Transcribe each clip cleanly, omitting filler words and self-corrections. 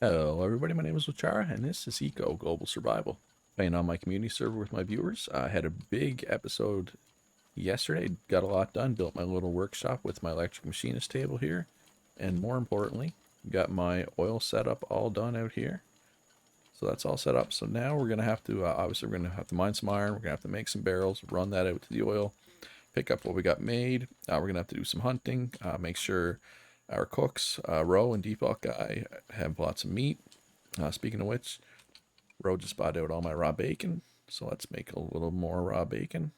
Hello everybody, my name is Luchara, and this is Eco Global Survival. Playing on my community server with my viewers. I had a big episode yesterday, got a lot done, built my little workshop with my electric machinist table here, and more importantly, got my oil setup all done out here. So that's all set up. So now we're going to have to, obviously we're going to have to mine some iron, we're going to have to make some barrels, run that out to the oil, pick up what we got made. We're going to have to do some hunting, make sure our cooks, Ro and Default Guy, have lots of meat. Speaking of which, Ro just bought out all my raw bacon, so let's make a little more raw bacon.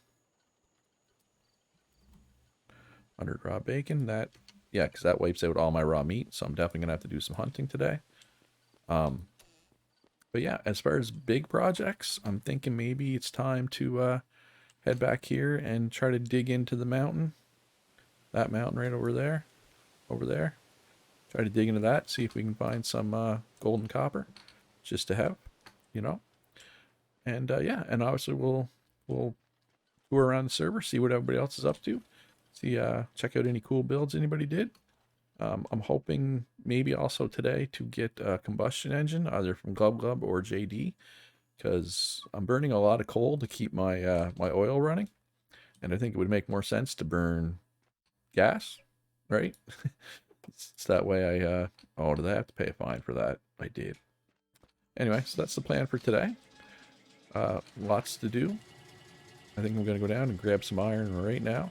100 raw bacon, yeah, because that wipes out all my raw meat, so I'm definitely going to have to do some hunting today. Um, but yeah, as far as big projects, I'm thinking maybe it's time to head back here and try to dig into the mountain. That mountain right over there. Try to dig into that, see if we can find some gold and copper, just to have, you know. And yeah, and obviously we'll tour around the server, see what everybody else is up to, see check out any cool builds anybody did. I'm hoping maybe also today to get a combustion engine, either from Glub Glub or JD, because I'm burning a lot of coal to keep my oil running, and I think it would make more sense to burn gas, right? It's that way oh, did I have to pay a fine for that? I did. Anyway, so that's the plan for today. Lots to do. I think I'm going to go down and grab some iron right now.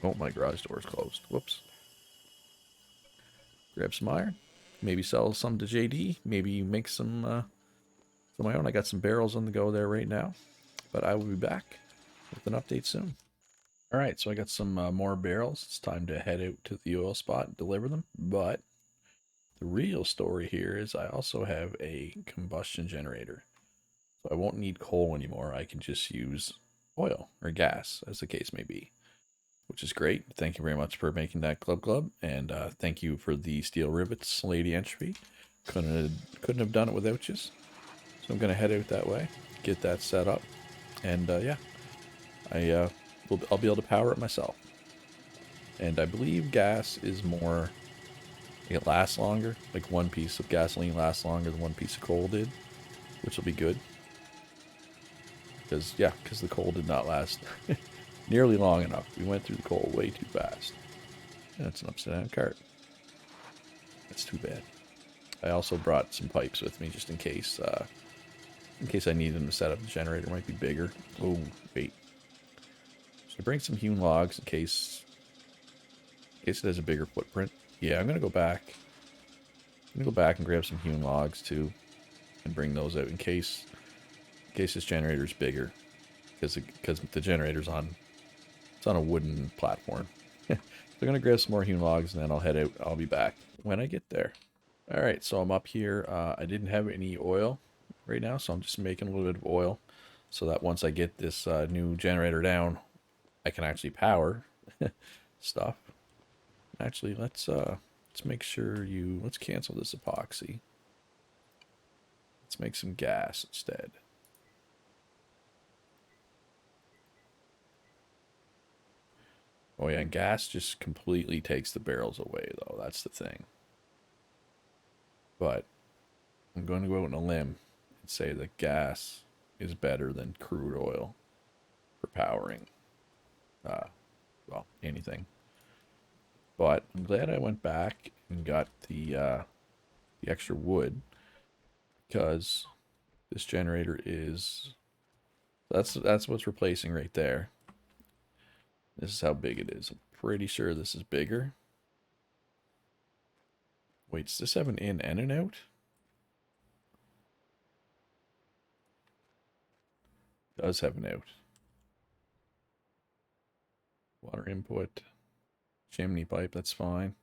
Oh, my garage door is closed. Whoops. Grab some iron. Maybe sell some to JD. Maybe make some of my own. I got some barrels on the go there right now. But I will be back with an update soon. All right, so I got some more barrels. It's time to head out to the oil spot and deliver them. But the real story here is I also have a combustion generator. So I won't need coal anymore. I can just use oil or gas, as the case may be, which is great. Thank you very much for making that Glub, and thank you for the steel rivets, Lady Entropy. Couldn't have done it without you. So I'm gonna head out that way, get that set up, and yeah, I'll be able to power it myself. And I believe gas is more. It lasts longer. Like one piece of gasoline lasts longer than one piece of coal did, which will be good. Because the coal did not last nearly long enough. We went through the coal way too fast. That's an upside down cart. That's too bad. I also brought some pipes with me just in case I need them to set up the generator. It might be bigger. Oh, wait. So I bring some hewn logs in case it has a bigger footprint. Yeah, I'm gonna go back. I'm gonna go back and grab some hewn logs too, and bring those out in case this generator is bigger, because the generator's on it's on a wooden platform. So I'm gonna grab some more hewn logs and then I'll head out. I'll be back when I get there. All right, so I'm up here. I didn't have any oil right now, so I'm just making a little bit of oil so that once I get this new generator down, I can actually power stuff. Actually, let's make sure let's cancel this epoxy. Let's make some gas instead. Oh yeah, and gas just completely takes the barrels away though. That's the thing. But I'm going to go out on a limb and say that gas is better than crude oil for powering, uh, well, anything. But I'm glad I went back and got the extra wood, because this generator is that's what's replacing right there. This is how big it is. I'm pretty sure this is bigger. Wait, does this have an in and an out? It does have an out. Water input, chimney pipe, that's fine.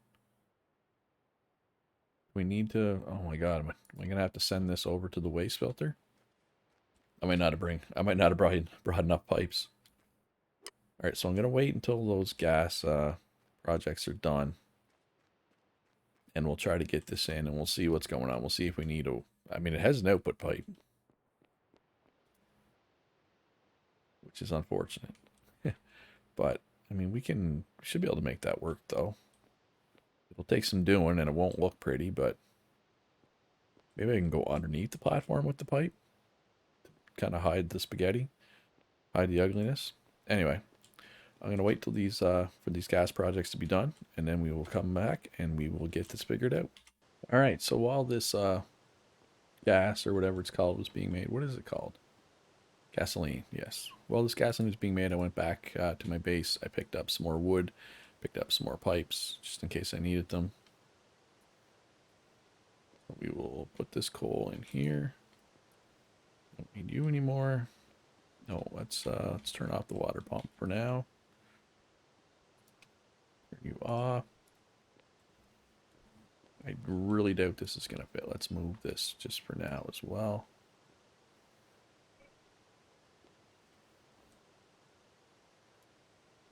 We need to, oh my god, am I gonna have to send this over to the waste filter? I might not have brought enough pipes. All right, so I'm gonna wait until those gas projects are done, and we'll try to get this in, and we'll see what's going on. We'll see if we need a. I mean, it has an output pipe, which is unfortunate, but I mean, we should be able to make that work though. It'll take some doing, and it won't look pretty, but Maybe I can go underneath the platform with the pipe. Kind of hide the spaghetti. Hide the ugliness. Anyway, I'm going to wait till these for these gas projects to be done, and then we will come back and we will get this figured out. All right, so while this gas or whatever it's called was being made, what is it called? Gasoline, yes. While this gasoline was being made, I went back to my base. I picked up some more wood, picked up some more pipes, just in case I needed them. We will put this coal in here. Don't need you anymore. No, let's turn off the water pump for now. Turn you off. I really doubt this is gonna fit. Let's move this just for now as well.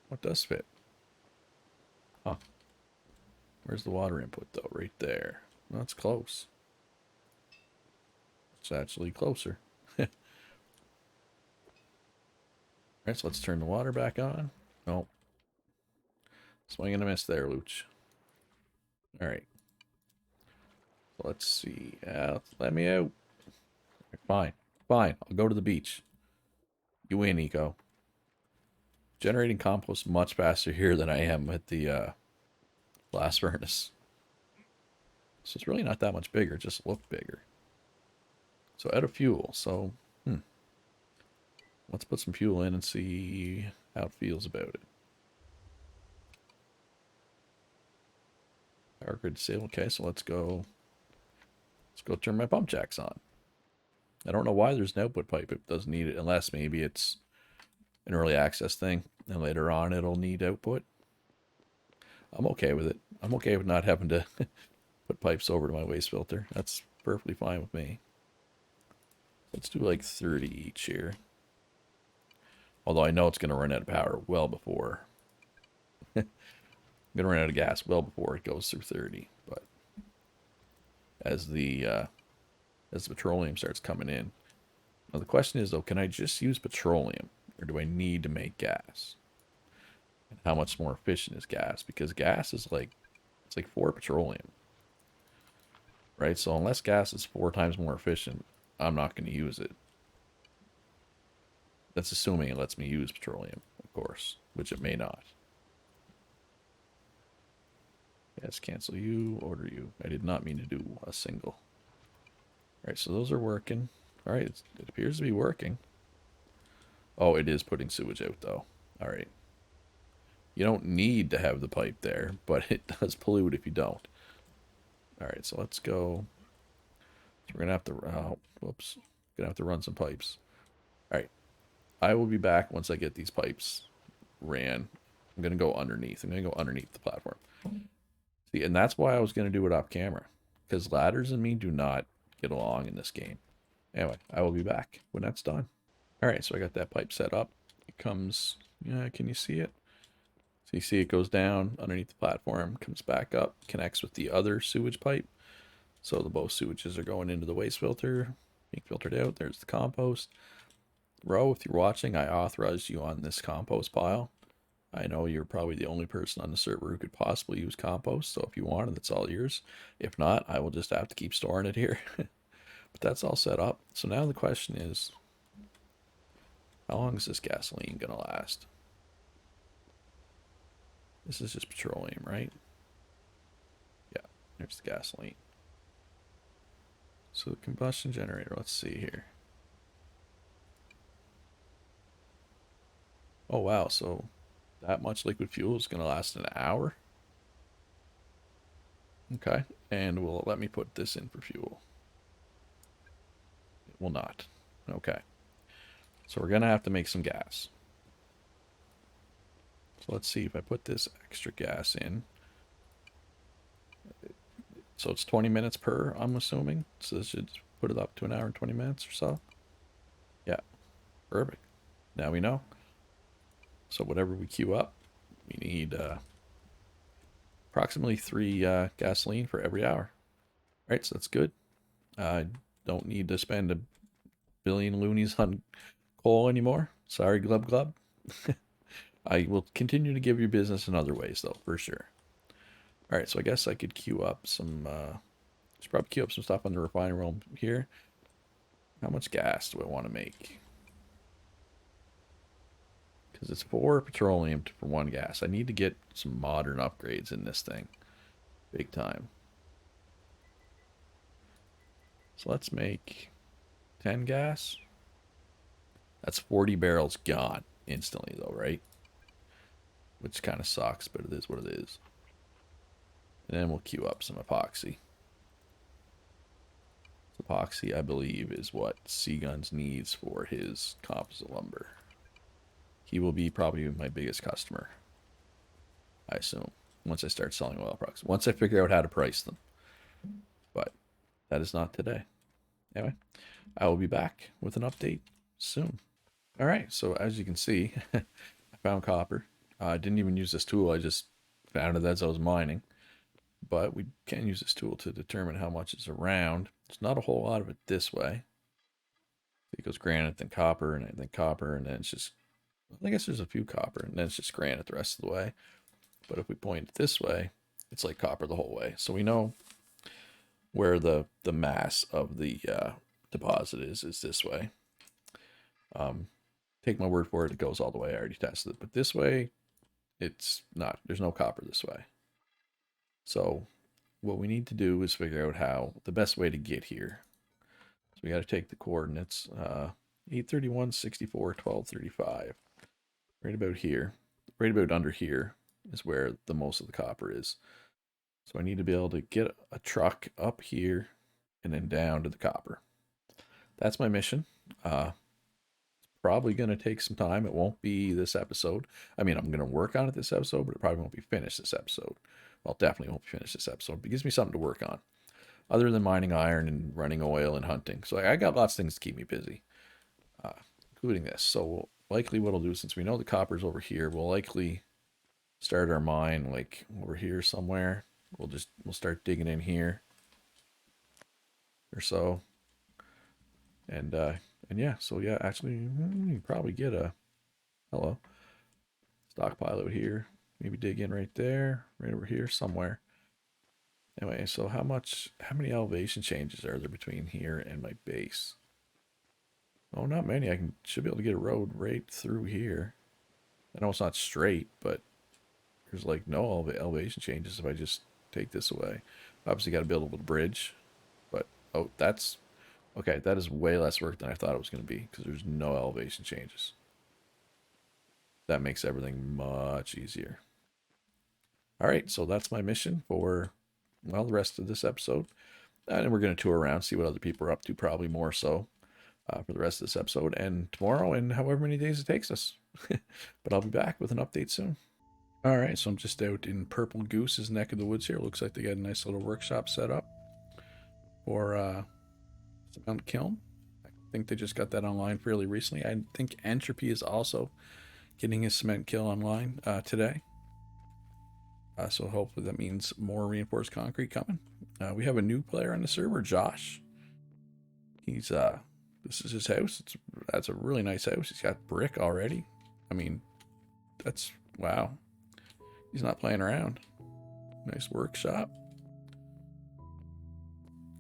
What does fit? Huh. Where's the water input though? Right there. Well, that's close. It's actually closer. Alright, so let's turn the water back on. Nope. Swing and a miss there, Luch. Alright. Let's see. Let me out. Fine. Fine. I'll go to the beach. You win, Eco. Generating compost much faster here than I am at the blast furnace. So it's really not that much bigger. It just looked bigger. So out of fuel. So, let's put some fuel in and see how it feels about it. Power grid disabled. Okay, so let's go turn my pump jacks on. I don't know why there's an output pipe. It doesn't need it unless maybe it's an early access thing and later on it'll need output. I'm okay with it. I'm okay with not having to put pipes over to my waste filter. That's perfectly fine with me. Let's do like 30 each here. Although I know it's going to run out of power well before. I'm going to run out of gas well before it goes through 30. But as the petroleum starts coming in. Now the question is though, can I just use petroleum or do I need to make gas? And how much more efficient is gas? Because gas is like, it's like 4 petroleum. Right? So unless gas is 4 times more efficient, I'm not going to use it. That's assuming it lets me use petroleum, of course, which it may not. Yes, cancel you, order you. I did not mean to do a single. All right, so those are working. All right, it appears to be working. Oh, it is putting sewage out, though. All right. You don't need to have the pipe there, but it does pollute if you don't. All right, so let's go. So we're going to have to, whoops. Going to have to run some pipes. All right. I will be back once I get these pipes ran. I'm going to go underneath. I'm going to go underneath the platform. See, and that's why I was going to do it off camera. Because ladders and me do not get along in this game. Anyway, I will be back when that's done. All right, so I got that pipe set up. It comes, can you see it? So you see it goes down underneath the platform, comes back up, connects with the other sewage pipe. So the both sewages are going into the waste filter, being filtered out. There's the compost. Ro, if you're watching, I authorized you on this compost pile. I know you're probably the only person on the server who could possibly use compost, so if you want it, it's all yours. If not, I will just have to keep storing it here. But that's all set up. So now the question is, how long is this gasoline going to last? This is just petroleum, right? Yeah, there's the gasoline. So the combustion generator, let's see here. Oh, wow, so that much liquid fuel is going to last an hour? Okay, and will let me put this in for fuel? It will not. Okay. So we're going to have to make some gas. So let's see if I put this extra gas in. So it's 20 minutes per, I'm assuming. So this should put it up to an hour and 20 minutes or so. Yeah, perfect. Now we know. So whatever we queue up, we need approximately 3 gasoline for every hour. All right, so that's good. I don't need to spend a billion loonies on coal anymore. Sorry, Glub Glub. I will continue to give you business in other ways, though, for sure. All right, so I guess I could queue up some Should probably queue up some stuff on the refinery room here. How much gas do I want to make? Because it's 4 petroleum for 1 gas. I need to get some modern upgrades in this thing. Big time. So let's make 10 gas. That's 40 barrels gone instantly though, right? Which kind of sucks, but it is what it is. And then we'll queue up some epoxy. Epoxy, I believe, is what Seaguns needs for his composite lumber. He will be probably my biggest customer, I assume, once I start selling oil products. Once I figure out how to price them. But that is not today. Anyway, I will be back with an update soon. All right, so as you can see, I found copper. I didn't even use this tool. I just found it as I was mining. But we can use this tool to determine how much is around. There's not a whole lot of it this way. It goes granite, then copper, and then copper, and then it's just, I guess there's a few copper, and then it's just granite the rest of the way. But if we point it this way, it's like copper the whole way. So we know where the mass of the deposit is this way. Take my word for it, it goes all the way. I already tested it. But this way, it's not. There's no copper this way. So what we need to do is figure out how the best way to get here. So we got to take the coordinates 831, 64, 1235. Right about here. Right about under here is where the most of the copper is. So I need to be able to get a truck up here and then down to the copper. That's my mission. It's probably going to take some time. It won't be this episode. I mean, I'm going to work on it this episode, but it probably won't be finished this episode. Well, definitely won't be finished this episode. But it gives me something to work on, other than mining iron and running oil and hunting. So I got lots of things to keep me busy, including this. So likely what I'll do, since we know the copper's over here, we'll likely start our mine like over here somewhere. We'll start digging in here or so. And yeah, so yeah, actually, you can probably get a stockpile out here. Maybe dig in right there, right over here somewhere. Anyway, so how many elevation changes are there between here and my base? Oh, not many. Should be able to get a road right through here. I know it's not straight, but there's like no elevation changes if I just take this away. Obviously got to build a little bridge, but oh, that's okay. That is way less work than I thought it was going to be because there's no elevation changes. That makes everything much easier. All right, so that's my mission for, well, the rest of this episode. And we're going to tour around, see what other people are up to, probably more so for the rest of this episode and tomorrow and however many days it takes us. But I'll be back with an update soon. All right, so I'm just out in Purple Goose's neck of the woods here. Looks like they got a nice little workshop set up for cement kiln. I think they just got that online fairly recently. I think Entropy is also getting his cement kiln online today. So hopefully that means more reinforced concrete coming. We have a new player on the server, Josh. He's this is his house. That's a really nice house. He's got brick already. I mean, that's wow. He's not playing around. Nice workshop.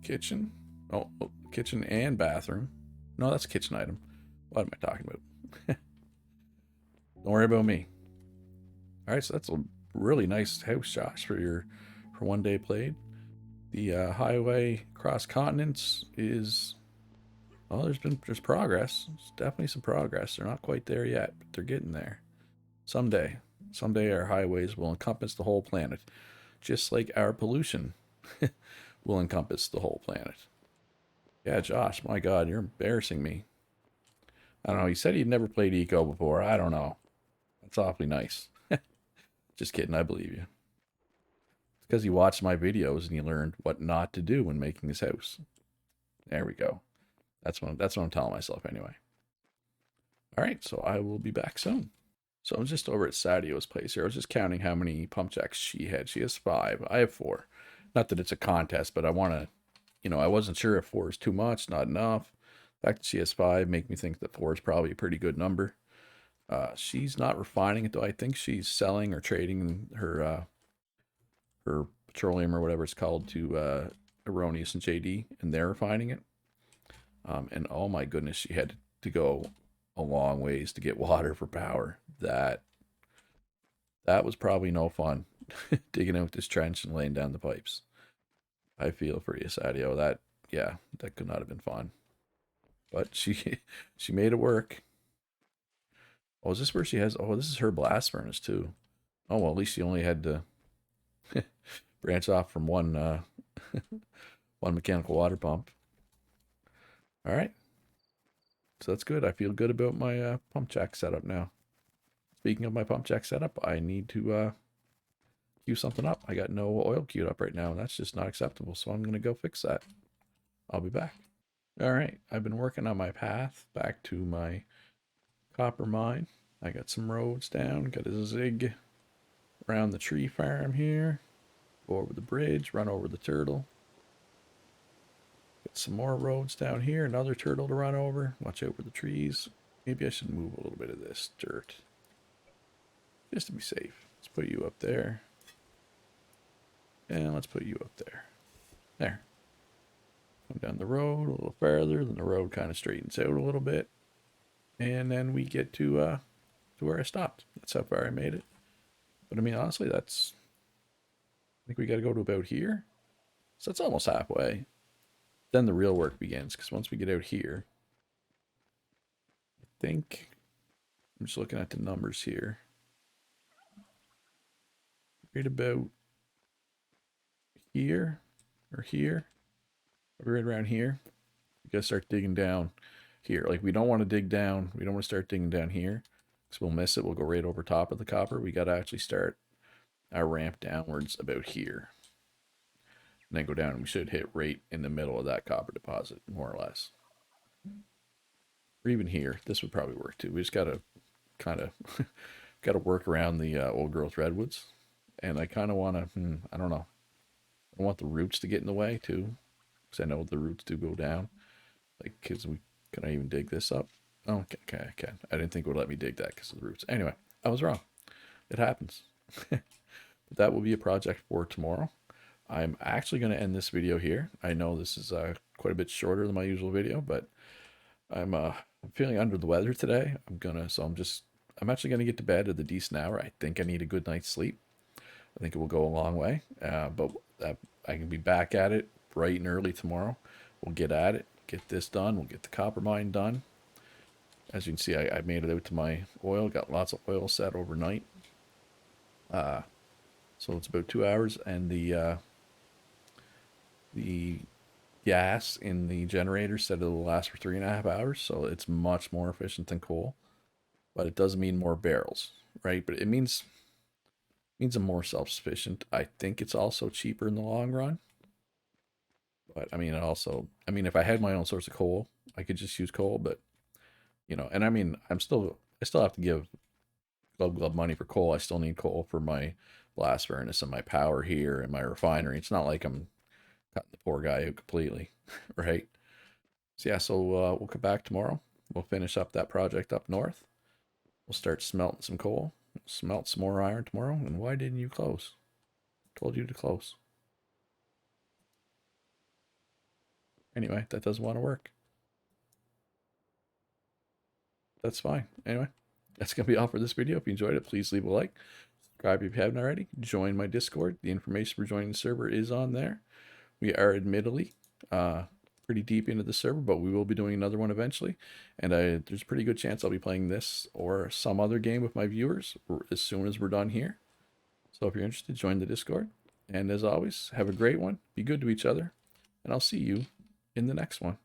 Kitchen. Oh, kitchen and bathroom. No, that's a kitchen item. What am I talking about? Don't worry about me. All right, so that's a really nice house, Josh, for one day played. The highway across continents is, well, there's progress. There's definitely some progress. They're not quite there yet, but they're getting there. Someday our highways will encompass the whole planet, just like our pollution will encompass the whole planet. Yeah, Josh, my God, you're embarrassing me. I don't know. He said he'd never played Eco before. I don't know. That's awfully nice. Just kidding. I believe you. It's because he watched my videos and he learned what not to do when making his house. There we go. That's what I'm telling myself anyway. All right, so I will be back soon. So I'm just over at Sadio's place here. I was just counting how many pump jacks she had. She has 5. I have 4. Not that it's a contest, but I want to, I wasn't sure if 4 is too much, not enough. The fact that she has 5 make me think that 4 is probably a pretty good number. She's not refining it though. I think she's selling or trading her petroleum or whatever it's called to Erroneous and JD, and they're refining it. And oh my goodness, she had to go a long ways to get water for power. That was probably no fun, digging out this trench and laying down the pipes. I feel for you, Sadio. Yeah, that could not have been fun. But she she made it work. Oh, is this where she has? Oh, this is her blast furnace too. Oh well, at least she only had to branch off from one one mechanical water pump. All right, so that's good. I feel good about my pump jack setup now. Speaking of my pump jack setup, I need to queue something up. I got no oil queued up right now, and that's just not acceptable. So I'm gonna go fix that. I'll be back. All right, I've been working on my path back to my copper mine. I got some roads down, got a zig around the tree farm here, go over the bridge, run over the turtle. Got some more roads down here, another turtle to run over. Watch out for the trees. Maybe I should move a little bit of this dirt just to be safe. Let's put you up there. And let's put you up there. There. Come down the road a little further, then the road kind of straightens out a little bit. And then we get to where I stopped. That's how far I made it. But I mean, honestly, I think we got to go to about here. So that's almost halfway. Then the real work begins, because once we get out here, I think, I'm just looking at the numbers here. Right about here, or here, right around here. We got to start digging down here. Like, we don't want to dig down. We don't want to start digging down here, because we'll miss it. We'll go right over top of the copper. We got to actually start our ramp downwards about here. And then go down, and we should hit right in the middle of that copper deposit, more or less. Or even here, this would probably work too. We just gotta kind of gotta work around the old growth redwoods, and I kind of want to. I don't know. I want the roots to get in the way too, because I know the roots do go down. Like, can I even dig this up? Oh, okay, I can. I didn't think it would let me dig that because of the roots. Anyway, I was wrong. It happens. But that will be a project for tomorrow. I'm actually going to end this video here. I know this is quite a bit shorter than my usual video, but I'm feeling under the weather today. I'm actually gonna get to bed at a decent hour. I think I need a good night's sleep. I think it will go a long way. But I can be back at it bright and early tomorrow. We'll get at it, get this done. We'll get the copper mine done. As you can see, I made it out to my oil. Got lots of oil set overnight. So it's about 2 hours, and the gas in the generator said it'll last for 3.5 hours, so it's much more efficient than coal. But it does mean more barrels, right? But it means I'm more self-sufficient. I think it's also cheaper in the long run. But I mean, if I had my own source of coal, I could just use coal. But and I mean, I still have to give Glub money for coal. I still need coal for my blast furnace and my power here and my refinery. It's not like I'm cutting the poor guy out completely, right? So yeah, we'll come back tomorrow. We'll finish up that project up north. We'll start smelting some coal, smelt some more iron tomorrow. And why didn't you close? Told you to close. Anyway, that doesn't want to work. That's fine. Anyway, that's going to be all for this video. If you enjoyed it, please leave a like. Subscribe if you haven't already. Join my Discord. The information for joining the server is on there. We are admittedly pretty deep into the server, but we will be doing another one eventually. And there's a pretty good chance I'll be playing this or some other game with my viewers as soon as we're done here. So if you're interested, join the Discord. And as always, have a great one. Be good to each other. And I'll see you in the next one.